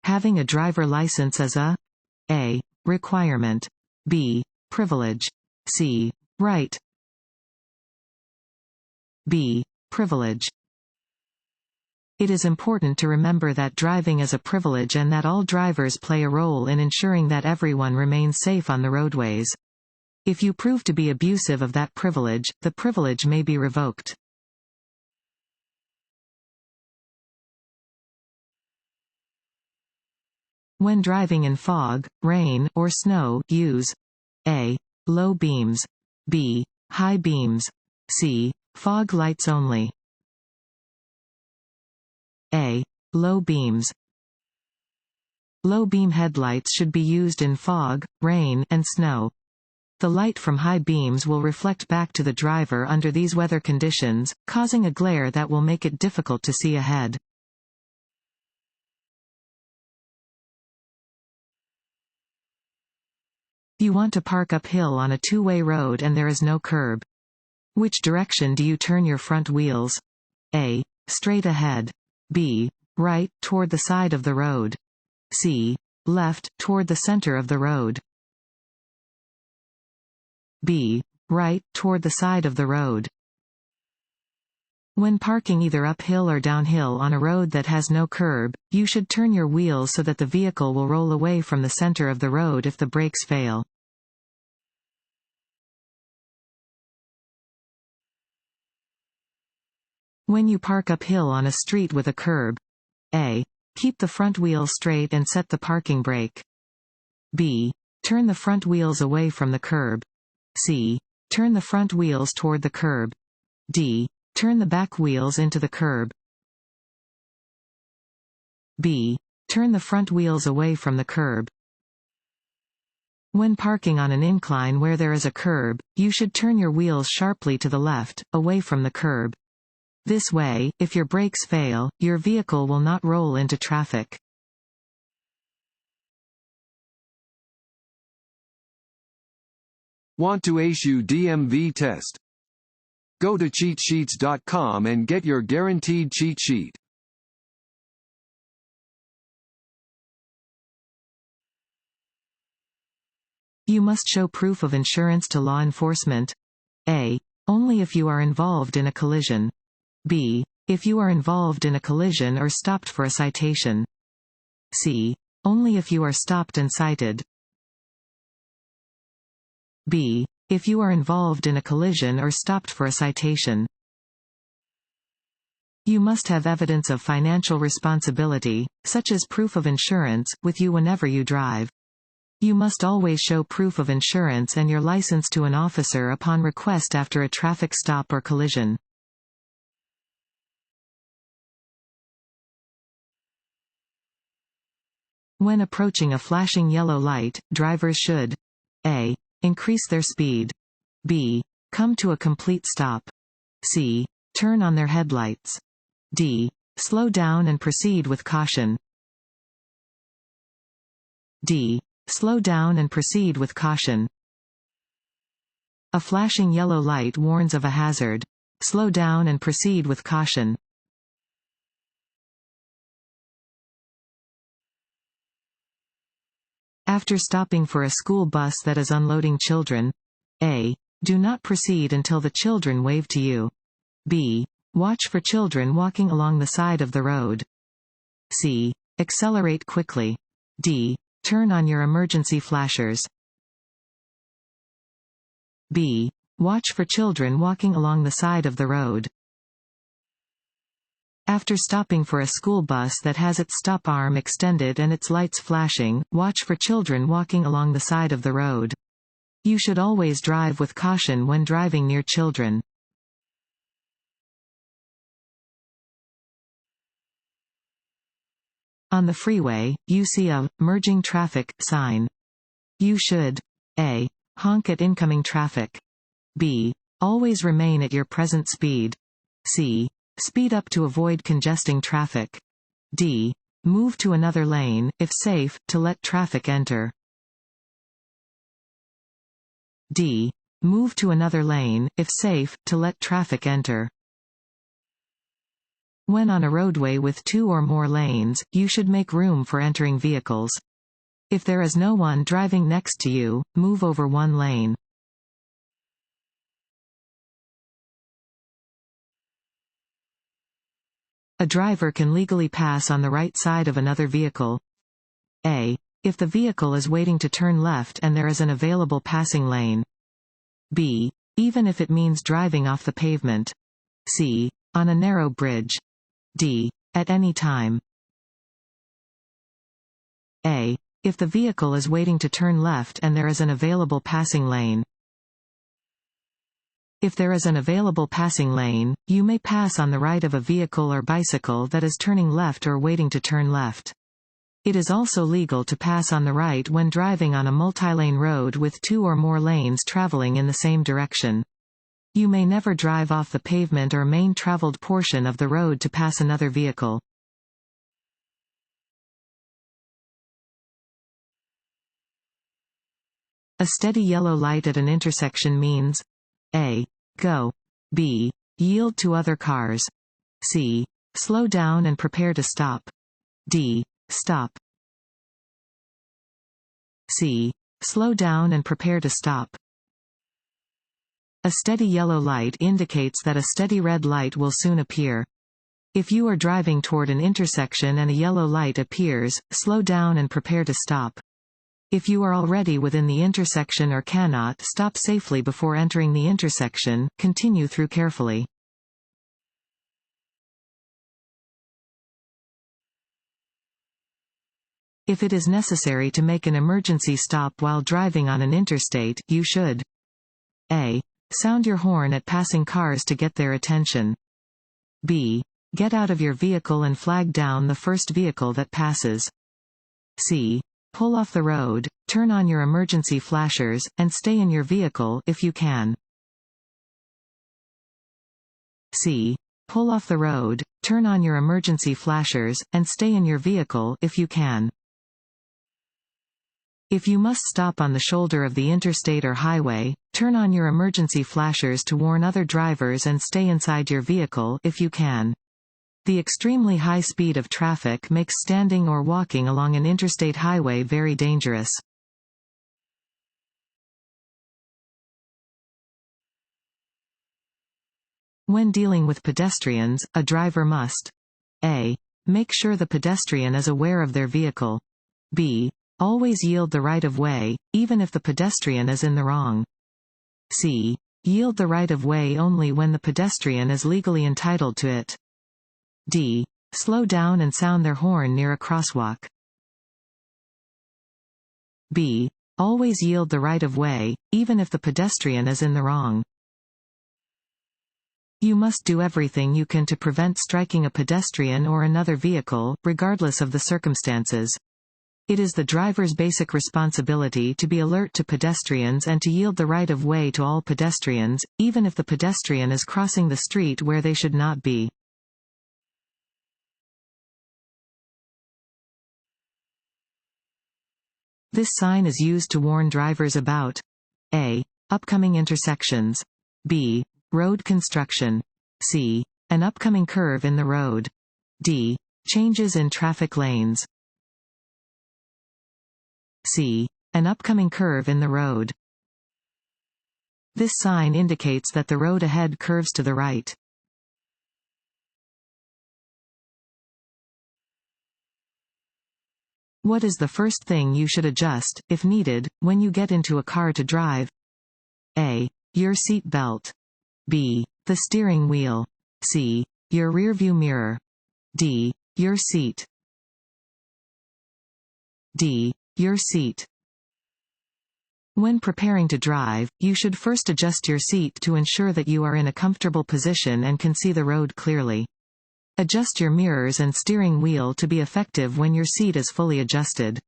Having a driver license is a. Requirement. B. Privilege. C. Right. B. Privilege. It is important to remember that driving is a privilege and that all drivers play a role in ensuring that everyone remains safe on the roadways. If you prove to be abusive of that privilege, the privilege may be revoked. When driving in fog, rain, or snow, use a. Low beams. B. High beams. C. Fog lights only. A. Low beams. Low beam headlights should be used in fog, rain, and snow. The light from high beams will reflect back to the driver under these weather conditions, causing a glare that will make it difficult to see ahead. You want to park uphill on a two-way road and there is no curb. Which direction do you turn your front wheels? A. Straight ahead. B. Right, toward the side of the road. C. Left, toward the center of the road. B. Right, toward the side of the road. When parking either uphill or downhill on a road that has no curb, you should turn your wheels so that the vehicle will roll away from the center of the road if the brakes fail. When you park uphill on a street with a curb, A. Keep the front wheel straight and set the parking brake. B. Turn the front wheels away from the curb. C. Turn the front wheels toward the curb. D. Turn the back wheels into the curb. B. Turn the front wheels away from the curb. When parking on an incline where there is a curb, you should turn your wheels sharply to the left, away from the curb. This way, if your brakes fail, your vehicle will not roll into traffic. Want to ace your DMV test? Go to cheatsheets.com and get your guaranteed cheat sheet. You must show proof of insurance to law enforcement. A. Only if you are involved in a collision. B. If you are involved in a collision or stopped for a citation. C. Only if you are stopped and cited. B. If you are involved in a collision or stopped for a citation. You must have evidence of financial responsibility, such as proof of insurance, with you whenever you drive. You must always show proof of insurance and your license to an officer upon request after a traffic stop or collision. When approaching a flashing yellow light, drivers should A. Increase their speed. B. Come to a complete stop. C. Turn on their headlights. D. Slow down and proceed with caution. D. Slow down and proceed with caution. A flashing yellow light warns of a hazard. Slow down and proceed with caution. After stopping for a school bus that is unloading children, A. Do not proceed until the children wave to you. B. Watch for children walking along the side of the road. C. Accelerate quickly. D. Turn on your emergency flashers. B. Watch for children walking along the side of the road. After stopping for a school bus that has its stop arm extended and its lights flashing, watch for children walking along the side of the road. You should always drive with caution when driving near children. On the freeway, you see a merging traffic sign. You should A. Honk at incoming traffic. B. Always remain at your present speed. C. Speed up to avoid congesting traffic. D. Move to another lane, if safe, to let traffic enter. D. Move to another lane, if safe, to let traffic enter. When on a roadway with 2 or more lanes, you should make room for entering vehicles. If there is no one driving next to you, move over one lane. A driver can legally pass on the right side of another vehicle. A. If the vehicle is waiting to turn left and there is an available passing lane. B. Even if it means driving off the pavement. C. On a narrow bridge. D. At any time. A. If the vehicle is waiting to turn left and there is an available passing lane. If there is an available passing lane, you may pass on the right of a vehicle or bicycle that is turning left or waiting to turn left. It is also legal to pass on the right when driving on a multi-lane road with 2 or more lanes traveling in the same direction. You may never drive off the pavement or main traveled portion of the road to pass another vehicle. A steady yellow light at an intersection means A. Go. B. Yield to other cars. C. Slow down and prepare to stop. D. Stop. C. Slow down and prepare to stop. A steady yellow light indicates that a steady red light will soon appear. If you are driving toward an intersection and a yellow light appears, slow down and prepare to stop. If you are already within the intersection or cannot stop safely before entering the intersection, continue through carefully. If it is necessary to make an emergency stop while driving on an interstate, you should A. Sound your horn at passing cars to get their attention. B. Get out of your vehicle and flag down the first vehicle that passes. C. Pull off the road, turn on your emergency flashers, and stay in your vehicle if you can. C. Pull off the road, turn on your emergency flashers, and stay in your vehicle if you can. If you must stop on the shoulder of the interstate or highway, turn on your emergency flashers to warn other drivers and stay inside your vehicle if you can. The extremely high speed of traffic makes standing or walking along an interstate highway very dangerous. When dealing with pedestrians, a driver must A. Make sure the pedestrian is aware of their vehicle. B. Always yield the right of way, even if the pedestrian is in the wrong. C. Yield the right of way only when the pedestrian is legally entitled to it. D. Slow down and sound their horn near a crosswalk. B. Always yield the right of way, even if the pedestrian is in the wrong. You must do everything you can to prevent striking a pedestrian or another vehicle, regardless of the circumstances. It is the driver's basic responsibility to be alert to pedestrians and to yield the right of way to all pedestrians, even if the pedestrian is crossing the street where they should not be. This sign is used to warn drivers about A. Upcoming intersections. B. Road construction. C. An upcoming curve in the road. D. Changes in traffic lanes. C. An upcoming curve in the road. This sign indicates that the road ahead curves to the right. What is the first thing you should adjust, if needed, when you get into a car to drive? A. Your seat belt. B. The steering wheel. C. Your rearview mirror. D. Your seat. D. Your seat. When preparing to drive, you should first adjust your seat to ensure that you are in a comfortable position and can see the road clearly. Adjust your mirrors and steering wheel to be effective when your seat is fully adjusted.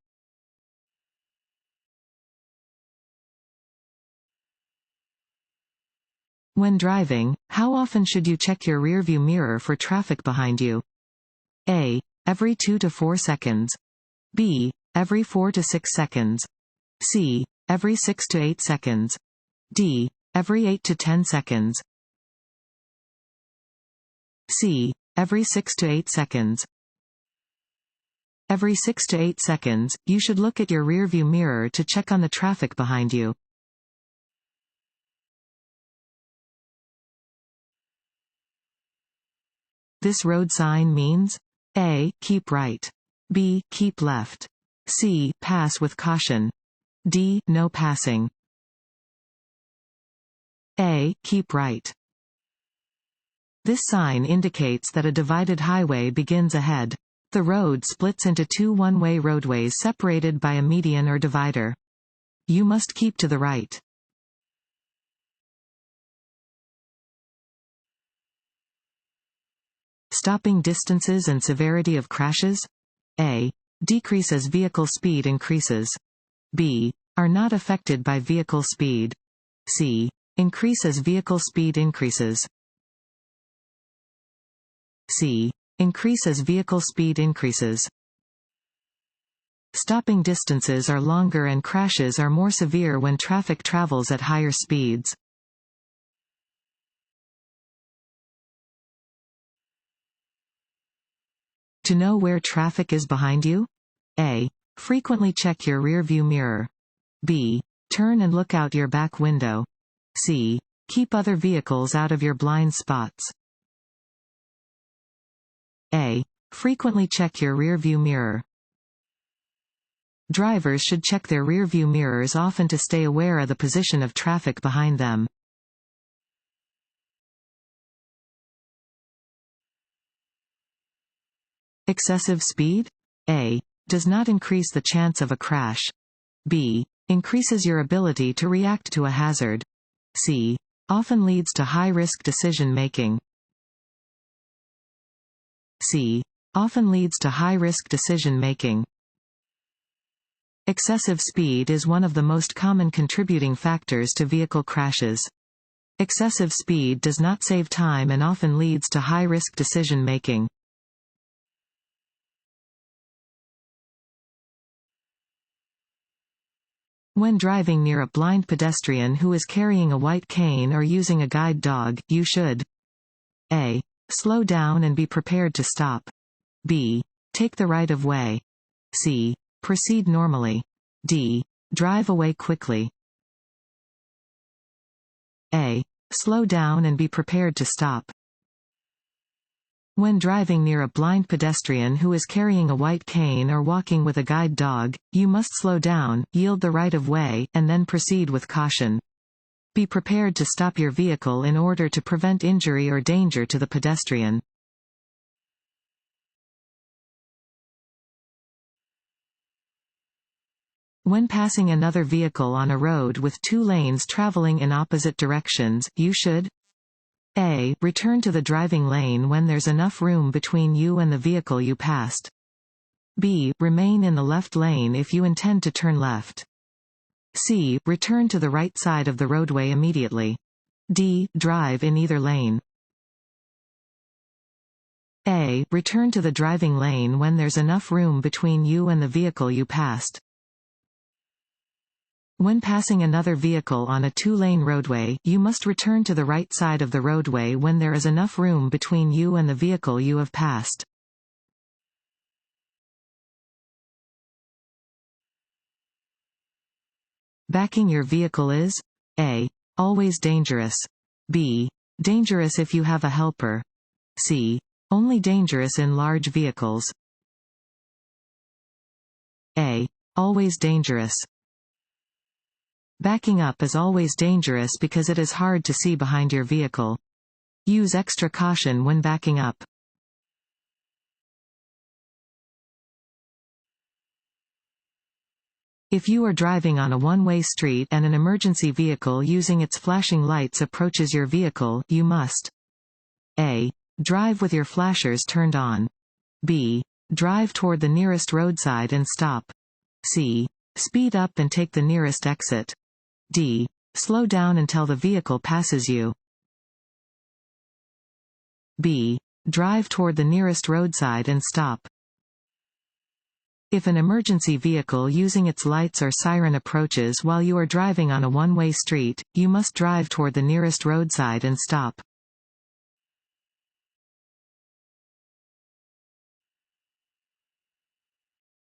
When driving, how often should you check your rearview mirror for traffic behind you? A. Every 2 to 4 seconds. B. Every 4 to 6 seconds. C. Every 6 to 8 seconds. D. Every 8 to 10 seconds. C. every 6 to 8 seconds. Every 6 to 8 seconds, you should look at your rearview mirror to check on the traffic behind you. This road sign means A. Keep right. B. Keep left. C. Pass with caution. D. No passing. A. Keep right. This sign indicates that a divided highway begins ahead. The road splits into two one-way roadways separated by a median or divider. You must keep to the right. Stopping distances and severity of crashes. A. Decrease as vehicle speed increases. B. Are not affected by vehicle speed. C. Increase as vehicle speed increases. C. Increase as vehicle speed increases. Stopping distances are longer and crashes are more severe when traffic travels at higher speeds. To know where traffic is behind you? A. Frequently check your rearview mirror. B. Turn and look out your back window. C. Keep other vehicles out of your blind spots. A. Frequently check your rearview mirror. Drivers should check their rearview mirrors often to stay aware of the position of traffic behind them. Excessive speed? A. Does not increase the chance of a crash. B. Increases your ability to react to a hazard. C. Often leads to high-risk decision-making. C. Often leads to high-risk decision-making. Excessive speed is one of the most common contributing factors to vehicle crashes. Excessive speed does not save time and often leads to high-risk decision-making. When driving near a blind pedestrian who is carrying a white cane or using a guide dog, you should A. Slow down and be prepared to stop. B. Take the right of way. C. Proceed normally. D. Drive away quickly. A. Slow down and be prepared to stop. When driving near a blind pedestrian who is carrying a white cane or walking with a guide dog, you must slow down, yield the right of way, and then proceed with caution. Be prepared to stop your vehicle in order to prevent injury or danger to the pedestrian. When passing another vehicle on a road with two lanes traveling in opposite directions, you should A. Return to the driving lane when there's enough room between you and the vehicle you passed. B. Remain in the left lane if you intend to turn left. C. Return to the right side of the roadway immediately. D. Drive in either lane. A. Return to the driving lane when there's enough room between you and the vehicle you passed. When passing another vehicle on a two-lane roadway, you must return to the right side of the roadway when there is enough room between you and the vehicle you have passed. Backing your vehicle is A. Always dangerous. B. Dangerous if you have a helper. C. Only dangerous in large vehicles. A. Always dangerous. Backing up is always dangerous because it is hard to see behind your vehicle. Use extra caution when backing up. If you are driving on a one-way street and an emergency vehicle using its flashing lights approaches your vehicle, you must A. Drive with your flashers turned on. B. Drive toward the nearest roadside and stop. C. Speed up and take the nearest exit. D. Slow down until the vehicle passes you. B. Drive toward the nearest roadside and stop. If an emergency vehicle using its lights or siren approaches while you are driving on a one-way street, you must drive toward the nearest roadside and stop.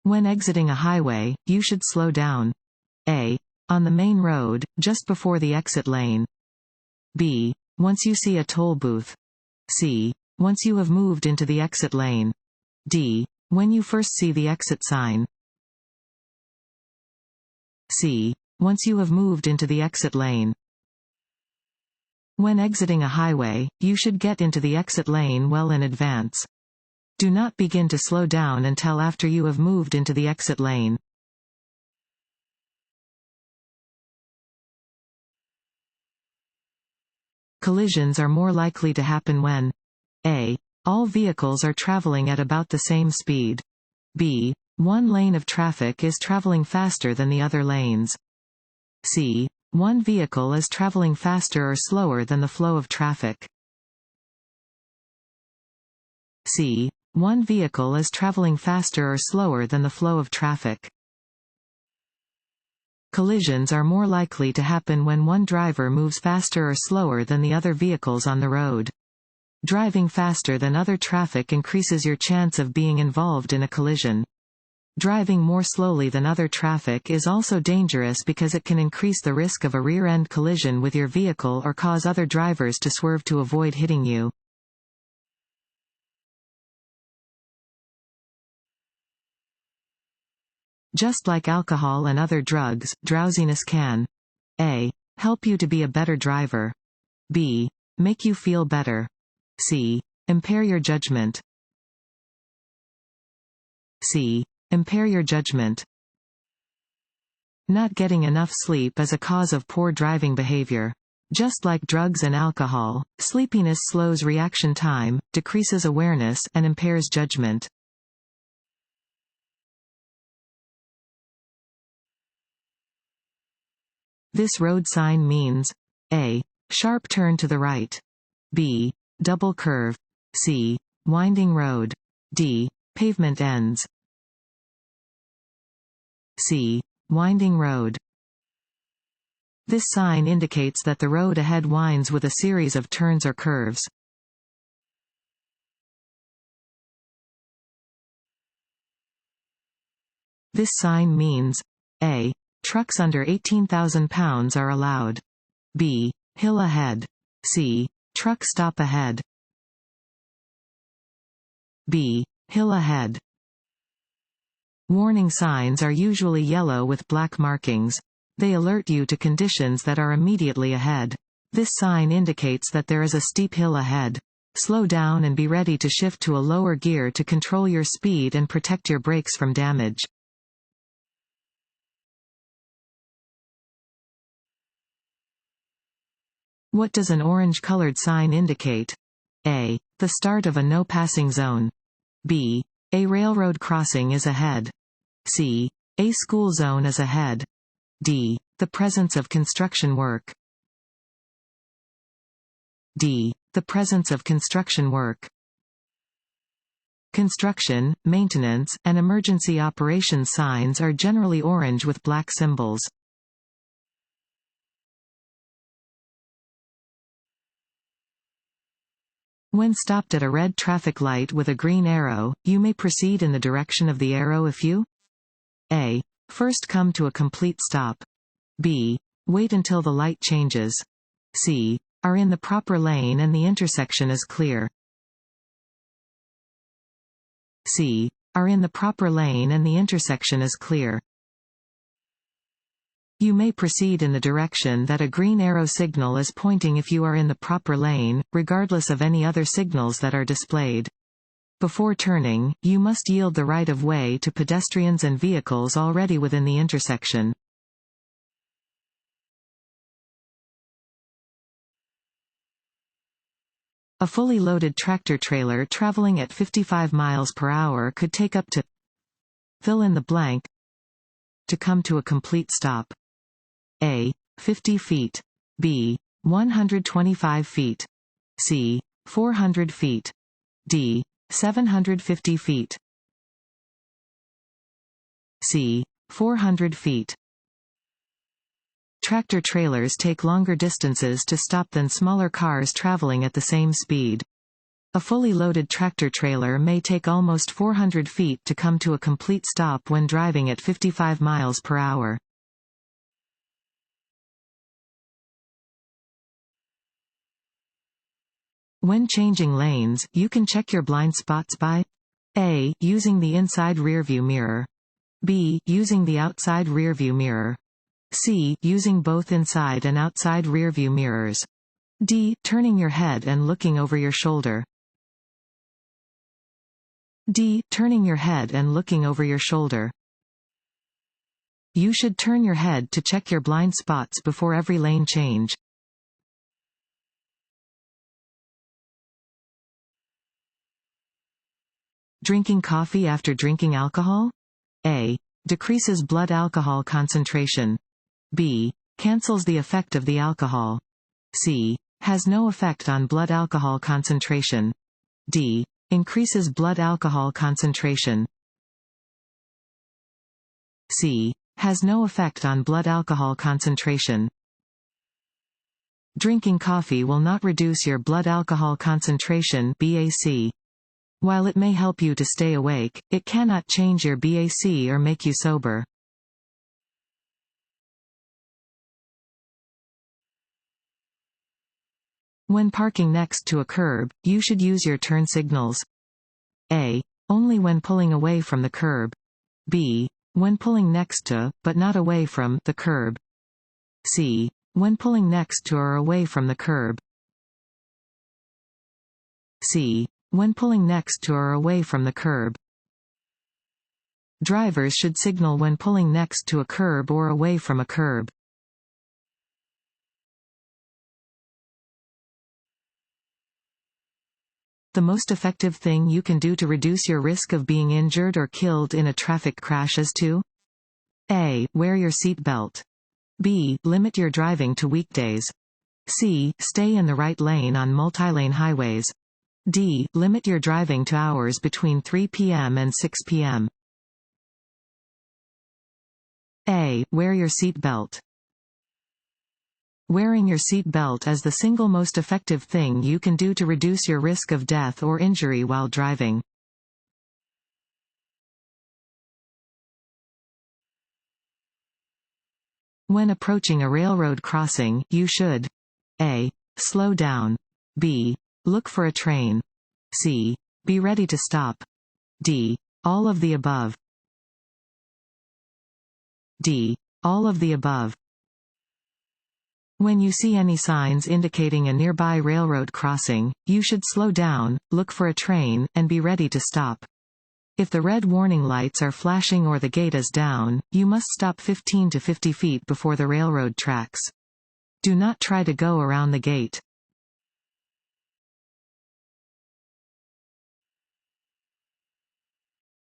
When exiting a highway, you should slow down. A. On the main road, just before the exit lane. B. Once you see a toll booth. C. Once you have moved into the exit lane. D. When you first see the exit sign. C. Once you have moved into the exit lane. When exiting a highway, you should get into the exit lane well in advance. Do not begin to slow down until after you have moved into the exit lane. Collisions are more likely to happen when A. All vehicles are traveling at about the same speed. B. One lane of traffic is traveling faster than the other lanes. C. One vehicle is traveling faster or slower than the flow of traffic. C. One vehicle is traveling faster or slower than the flow of traffic. Collisions are more likely to happen when one driver moves faster or slower than the other vehicles on the road. Driving faster than other traffic increases your chance of being involved in a collision. Driving more slowly than other traffic is also dangerous because it can increase the risk of a rear-end collision with your vehicle or cause other drivers to swerve to avoid hitting you. Just like alcohol and other drugs, drowsiness can A. Help you to be a better driver. B. Make you feel better. C. Impair your judgment. C. Impair your judgment. Not getting enough sleep is a cause of poor driving behavior. Just like drugs and alcohol, sleepiness slows reaction time, decreases awareness, and impairs judgment. This road sign means A. Sharp turn to the right. B. Double curve. C. Winding road. D. Pavement ends. C. Winding road. This sign indicates that the road ahead winds with a series of turns or curves. This sign means A. Trucks under 18,000 pounds are allowed. B. Hill ahead. C. Truck stop ahead. B. Hill ahead. Warning signs are usually yellow with black markings. They alert you to conditions that are immediately ahead. This sign indicates that there is a steep hill ahead. Slow down and be ready to shift to a lower gear to control your speed and protect your brakes from damage. What does an orange-colored sign indicate? A. The start of a no-passing zone. B. A railroad crossing is ahead. C. A school zone is ahead. D. The presence of construction work. D. The presence of construction work. Construction, maintenance, and emergency operations signs are generally orange with black symbols. When stopped at a red traffic light with a green arrow, you may proceed in the direction of the arrow if you A. First come to a complete stop. B. Wait until the light changes. C. Are in the proper lane and the intersection is clear. C. Are in the proper lane and the intersection is clear. You may proceed in the direction that a green arrow signal is pointing if you are in the proper lane, regardless of any other signals that are displayed. Before turning, you must yield the right-of-way to pedestrians and vehicles already within the intersection. A fully loaded tractor-trailer traveling at 55 miles per hour could take up to fill in the blank to come to a complete stop. A. 50 feet. B. 125 feet. C. 400 feet. D. 750 feet. C. 400 feet. Tractor-trailers take longer distances to stop than smaller cars traveling at the same speed. A fully loaded tractor-trailer may take almost 400 feet to come to a complete stop when driving at 55 miles per hour. When changing lanes, you can check your blind spots by A. Using the inside rearview mirror. B. Using the outside rearview mirror. C. Using both inside and outside rearview mirrors. D. Turning your head and looking over your shoulder. D. Turning your head and looking over your shoulder. You should turn your head to check your blind spots before every lane change. Drinking coffee after drinking alcohol? A. Decreases blood alcohol concentration. B. Cancels the effect of the alcohol. C. Has no effect on blood alcohol concentration. D. Increases blood alcohol concentration. C. Has no effect on blood alcohol concentration. Drinking coffee will not reduce your blood alcohol concentration (BAC). While it may help you to stay awake, it cannot change your BAC or make you sober. When parking next to a curb, you should use your turn signals. A. Only when pulling away from the curb. B. When pulling next to, but not away from, the curb. C. When pulling next to or away from the curb. C. When pulling next to or away from the curb. Drivers should signal when pulling next to a curb or away from a curb. The most effective thing you can do to reduce your risk of being injured or killed in a traffic crash is to A. Wear your seat belt. B. Limit your driving to weekdays. C. Stay in the right lane on multi-lane highways. D. Limit your driving to hours between 3 p.m. and 6 p.m. A. Wear your seat belt. Wearing your seat belt is the single most effective thing you can do to reduce your risk of death or injury while driving. When approaching a railroad crossing, you should A. Slow down. B. Look for a train. C. Be ready to stop. D. All of the above. D. All of the above. When you see any signs indicating a nearby railroad crossing, you should slow down, look for a train, and be ready to stop. If the red warning lights are flashing or the gate is down, you must stop 15 to 50 feet before the railroad tracks. Do not try to go around the gate.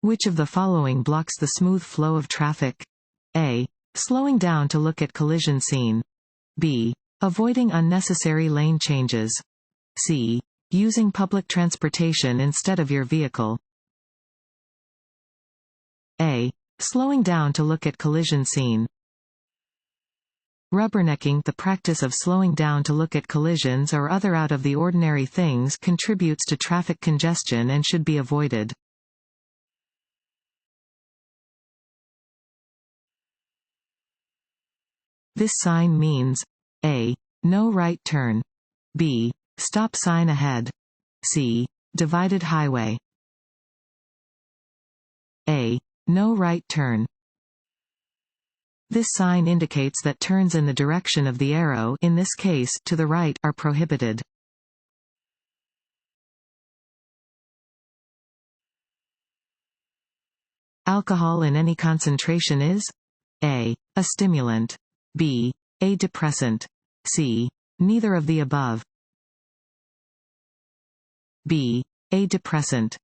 Which of the following blocks the smooth flow of traffic? A. Slowing down to look at collision scene. B. Avoiding unnecessary lane changes. C. Using public transportation instead of your vehicle. A. Slowing down to look at collision scene. Rubbernecking, the practice of slowing down to look at collisions or other out-of-the-ordinary things, contributes to traffic congestion and should be avoided. This sign means A. No right turn. B. Stop sign ahead. C. Divided highway. A. No right turn. This sign indicates that turns in the direction of the arrow, in this case, to the right, are prohibited. Alcohol in any concentration is A. A stimulant. B. A depressant. C. Neither of the above. B. A depressant.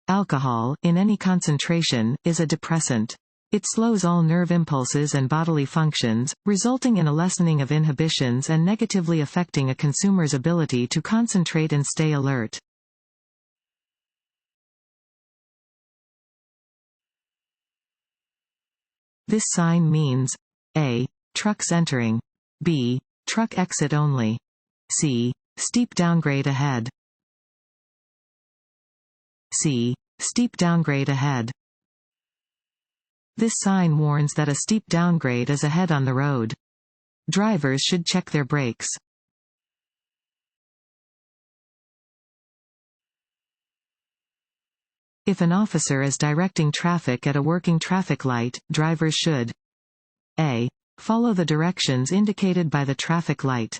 Alcohol, in any concentration, is a depressant. It slows all nerve impulses and bodily functions, resulting in a lessening of inhibitions and negatively affecting a consumer's ability to concentrate and stay alert. This sign means A. Trucks entering. B. Truck exit only. C. Steep downgrade ahead. C. Steep downgrade ahead. This sign warns that a steep downgrade is ahead on the road. Drivers should check their brakes. If an officer is directing traffic at a working traffic light, drivers should A. Follow the directions indicated by the traffic light.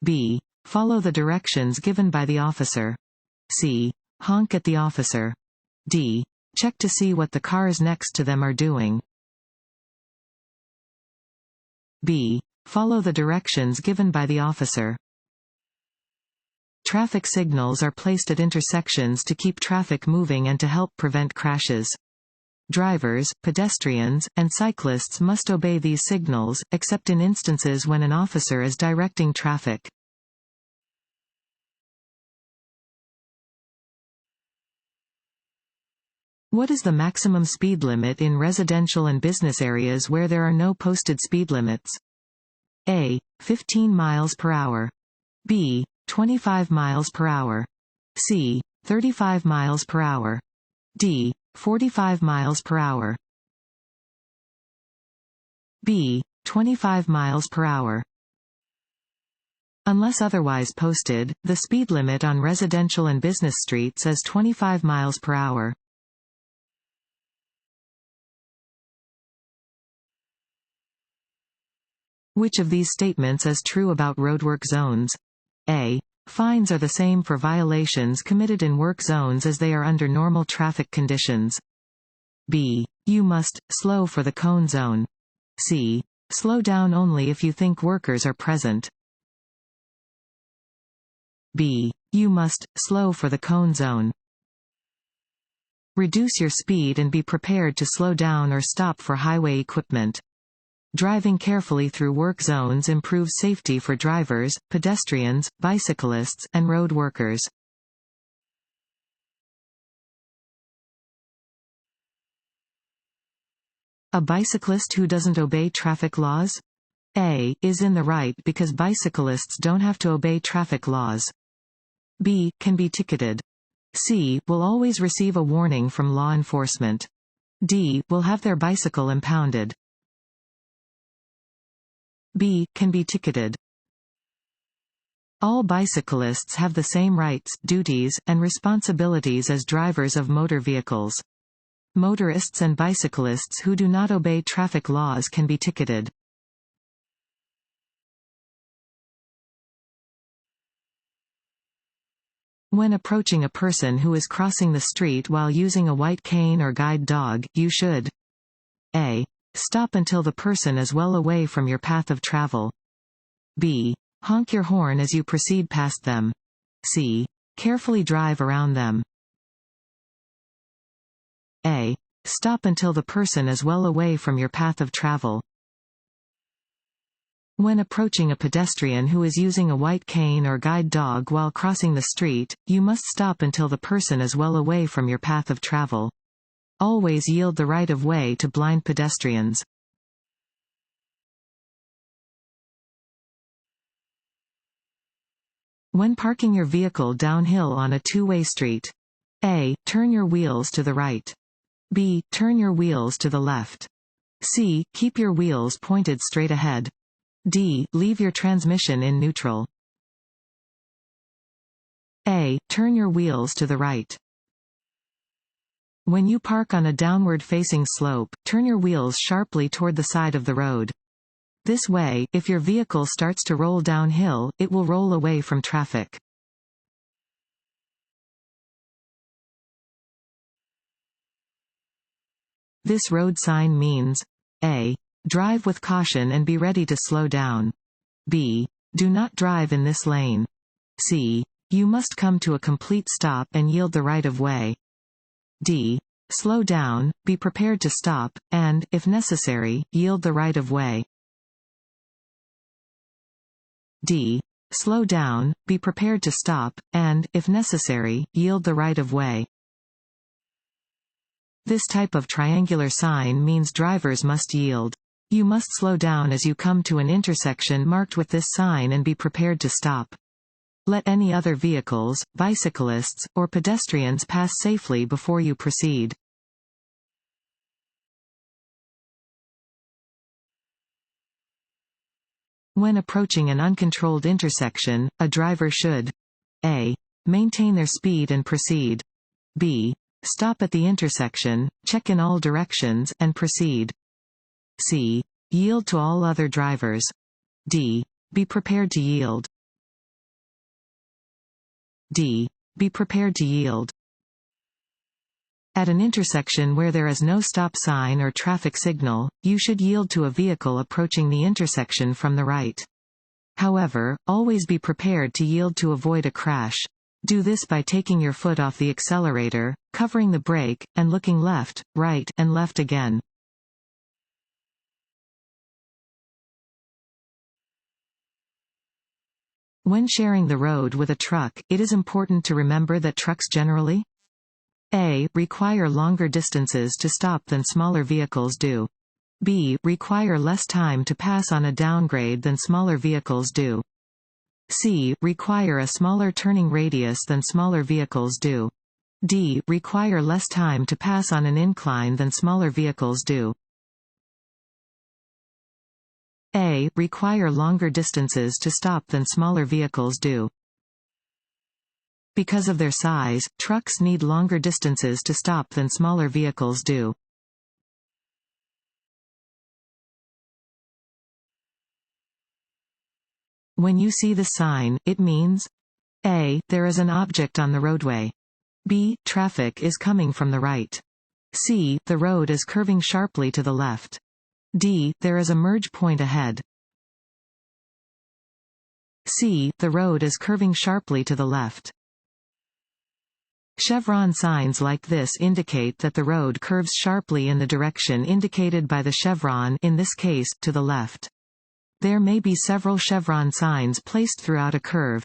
B. Follow the directions given by the officer. C. Honk at the officer. D. Check to see what the cars next to them are doing. B. Follow the directions given by the officer. Traffic signals are placed at intersections to keep traffic moving and to help prevent crashes. Drivers, pedestrians, and cyclists must obey these signals, except in instances when an officer is directing traffic. What is the maximum speed limit in residential and business areas where there are no posted speed limits? A. 15 miles per hour. B. 25 miles per hour. C. 35 miles per hour. D. 45 miles per hour. B. 25 miles per hour. Unless otherwise posted, the speed limit on residential and business streets is 25 miles per hour. Which of these statements is true about roadwork zones? A. Fines are the same for violations committed in work zones as they are under normal traffic conditions. B. You must slow for the cone zone. C. Slow down only if you think workers are present. B. You must slow for the cone zone. Reduce your speed and be prepared to slow down or stop for highway equipment. Driving carefully through work zones improves safety for drivers, pedestrians, bicyclists, and road workers. A bicyclist who doesn't obey traffic laws? A. Is in the right because bicyclists don't have to obey traffic laws. B. Can be ticketed. C. Will always receive a warning from law enforcement. D. Will have their bicycle impounded. B. Can be ticketed. All bicyclists have the same rights, duties, and responsibilities as drivers of motor vehicles. Motorists and bicyclists who do not obey traffic laws can be ticketed. When approaching a person who is crossing the street while using a white cane or guide dog, you should A. Stop until the person is well away from your path of travel. B. Honk your horn as you proceed past them. C. Carefully drive around them. A. Stop until the person is well away from your path of travel. When approaching a pedestrian who is using a white cane or guide dog while crossing the street, you must stop until the person is well away from your path of travel. Always yield the right of way to blind pedestrians. When parking your vehicle downhill on a two-way street. A. Turn your wheels to the right. B. Turn your wheels to the left. C. Keep your wheels pointed straight ahead. D. Leave your transmission in neutral. A. Turn your wheels to the right. When you park on a downward-facing slope, turn your wheels sharply toward the side of the road. This way, if your vehicle starts to roll downhill, it will roll away from traffic. This road sign means A. Drive with caution and be ready to slow down. B. Do not drive in this lane. C. You must come to a complete stop and yield the right of way. D. Slow down, be prepared to stop, and, if necessary, yield the right of way. D. Slow down, be prepared to stop, and, if necessary, yield the right of way. This type of triangular sign means drivers must yield. You must slow down as you come to an intersection marked with this sign and be prepared to stop. Let any other vehicles, bicyclists, or pedestrians pass safely before you proceed. When approaching an uncontrolled intersection, a driver should a. Maintain their speed and proceed. b. Stop at the intersection, check in all directions, and proceed. c. Yield to all other drivers. d. Be prepared to yield. d. Be prepared to yield. At an intersection where there is no stop sign or traffic signal, you should yield to a vehicle approaching the intersection from the right. However, always be prepared to yield to avoid a crash. Do this by taking your foot off the accelerator, covering the brake, and looking left, right, and left again. When sharing the road with a truck, it is important to remember that trucks generally a. Require longer distances to stop than smaller vehicles do. b. Require less time to pass on a downgrade than smaller vehicles do. c. Require a smaller turning radius than smaller vehicles do. d. Require less time to pass on an incline than smaller vehicles do. a. Require longer distances to stop than smaller vehicles do. Because of their size, trucks need longer distances to stop than smaller vehicles do. When you see the sign, it means a. There is an object on the roadway. b. Traffic is coming from the right. c. The road is curving sharply to the left. d. There is a merge point ahead. c. The road is curving sharply to the left. Chevron signs like this indicate that the road curves sharply in the direction indicated by the chevron, in this case, to the left. There may be several chevron signs placed throughout a curve.